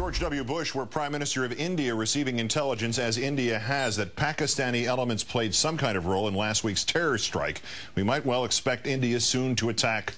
George W. Bush were Prime Minister of India, receiving intelligence, as India has, that Pakistani elements played some kind of role in last week's terror strike. We might well expect India soon to attack,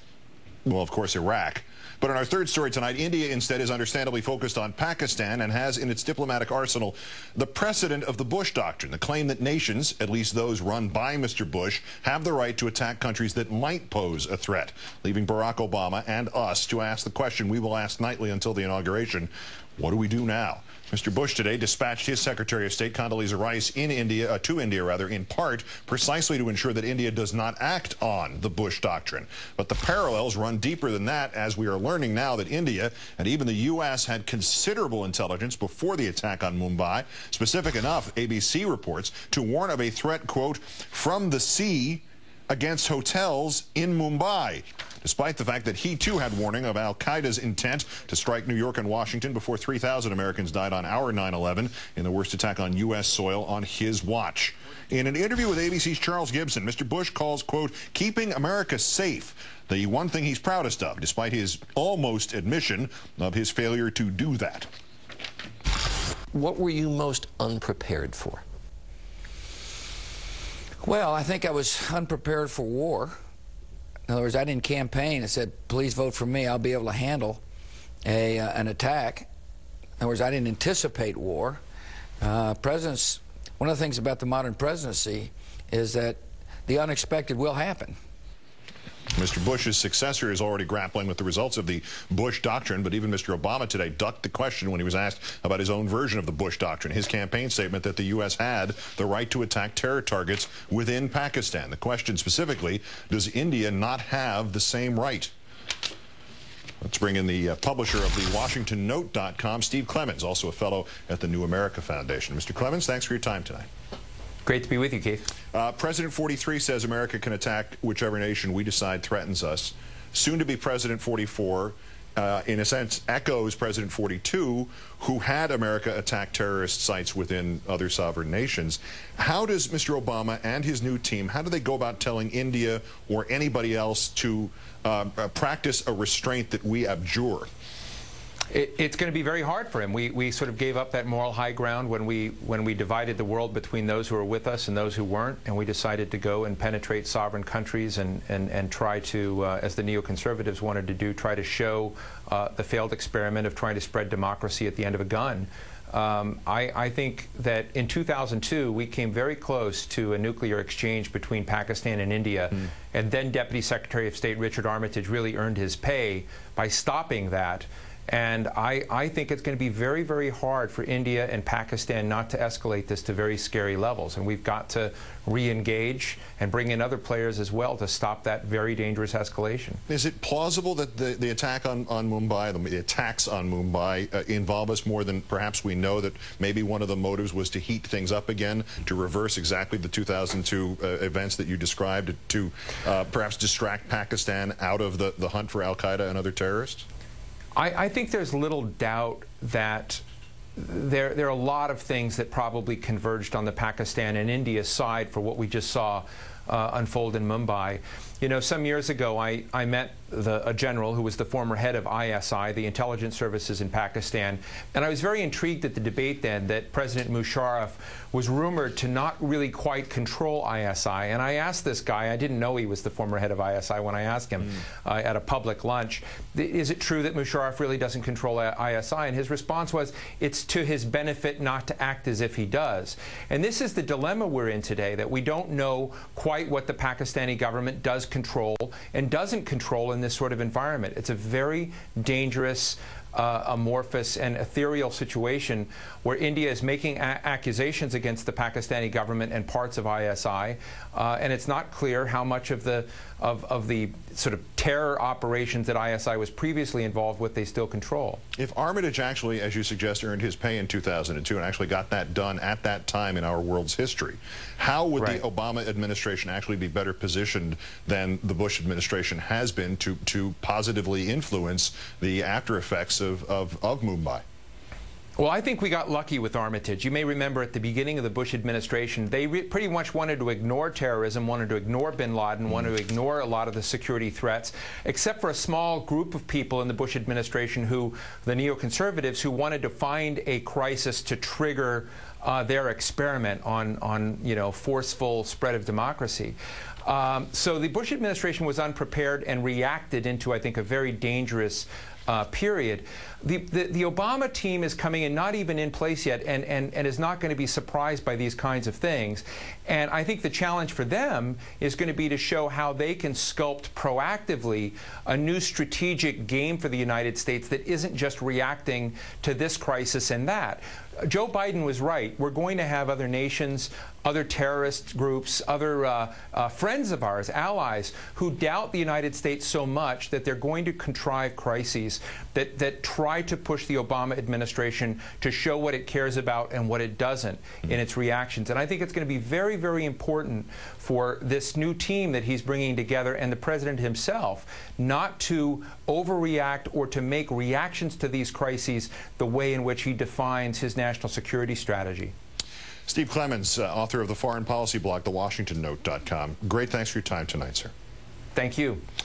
well, of course, Iraq. But in our third story tonight, India instead is understandably focused on Pakistan and has in its diplomatic arsenal the precedent of the Bush Doctrine, the claim that nations, at least those run by Mr. Bush, have the right to attack countries that might pose a threat, leaving Barack Obama and us to ask the question we will ask nightly until the inauguration: what do we do now? Mr. Bush today dispatched his Secretary of State, Condoleezza Rice, to India, in part, precisely to ensure that India does not act on the Bush Doctrine. But the parallels run deeper than that, as we are learning now that India and even the U.S. had considerable intelligence before the attack on Mumbai, specific enough, ABC reports, to warn of a threat, quote, from the sea against hotels in Mumbai, despite the fact that he too had warning of al-Qaeda's intent to strike New York and Washington before 3,000 Americans died on our 9/11 in the worst attack on U.S. soil on his watch. In an interview with ABC's Charles Gibson, Mr. Bush calls, quote, keeping America safe the one thing he's proudest of, despite his almost admission of his failure to do that. What were you most unprepared for? Well, I think I was unprepared for war. In other words, I didn't campaign and said, please vote for me, I'll be able to handle an attack. In other words, I didn't anticipate war. Presidents, one of the things about the modern presidency is that the unexpected will happen. Mr. Bush's successor is already grappling with the results of the Bush Doctrine, but even Mr. Obama today ducked the question when he was asked about his own version of the Bush Doctrine, his campaign statement that the U.S. had the right to attack terror targets within Pakistan. The question specifically, does India not have the same right? Let's bring in the publisher of the WashingtonNote.com, Steve Clemons, also a fellow at the New America Foundation. Mr. Clemons, thanks for your time tonight. Great to be with you, Keith. President 43 says America can attack whichever nation we decide threatens us. Soon-to-be President 44, in a sense, echoes President 42, who had America attack terrorist sites within other sovereign nations. How does Mr. Obama and his new team, how do they go about telling India or anybody else to practice a restraint that we abjure? It's going to be very hard for him. We sort of gave up that moral high ground when we divided the world between those who were with us and those who weren't, and we decided to go and penetrate sovereign countries and try to, as the neoconservatives wanted to do, try to show the failed experiment of trying to spread democracy at the end of a gun. I think that in 2002 we came very close to a nuclear exchange between Pakistan and India, and then Deputy Secretary of State Richard Armitage really earned his pay by stopping that. And I think it's going to be very, very hard for India and Pakistan not to escalate this to very scary levels. And we've got to re-engage and bring in other players as well to stop that very dangerous escalation. Is it plausible that the attack on Mumbai, the attacks on Mumbai, involve us more than perhaps we know, that maybe one of the motives was to heat things up again, to reverse exactly the 2002 events that you described, to perhaps distract Pakistan out of the hunt for al-Qaeda and other terrorists? I think there's little doubt that there are a lot of things that probably converged on the Pakistan and India side for what we just saw unfold in Mumbai. You know, some years ago I met a general who was the former head of ISI, the intelligence services in Pakistan, and I was very intrigued at the debate then that President Musharraf was rumored to not really quite control ISI. And I asked this guy, I didn't know he was the former head of ISI when I asked him at a public lunch, is it true that Musharraf really doesn't control ISI? And his response was, it's to his benefit not to act as if he does. And this is the dilemma we're in today, that we don't know quite what the Pakistani government does control and doesn't control in this sort of environment. It's a very dangerous, amorphous and ethereal situation where India is making accusations against the Pakistani government and parts of ISI, and it's not clear how much of the sort of terror operations that ISI was previously involved with they still control. If Armitage actually, as you suggest, earned his pay in 2002 and actually got that done at that time in our world's history, how would the Obama administration actually be better positioned than the Bush administration has been to positively influence the after effects of Mumbai? Well, I think we got lucky with Armitage. You may remember at the beginning of the Bush administration, they pretty much wanted to ignore terrorism, wanted to ignore bin Laden, wanted to ignore a lot of the security threats, except for a small group of people in the Bush administration who, the neoconservatives, who wanted to find a crisis to trigger their experiment on forceful spread of democracy. So the Bush administration was unprepared and reacted into, I think, a very dangerous period. The Obama team is coming in, not even in place yet, and is not going to be surprised by these kinds of things. And I think the challenge for them is going to be to show how they can sculpt proactively a new strategic game for the United States that isn't just reacting to this crisis and that. Joe Biden was right. We're going to have other nations, other terrorist groups, other friends of ours, allies, who doubt the United States so much that they're going to contrive crises that try to push the Obama administration to show what it cares about and what it doesn't in its reactions. And I think it's going to be very, very important for this new team that he's bringing together and the president himself not to overreact or to make reactions to these crises the way in which he defines his national security strategy. Steve Clemons, author of the foreign policy blog, thewashingtonnote.com. Great thanks for your time tonight, sir. Thank you.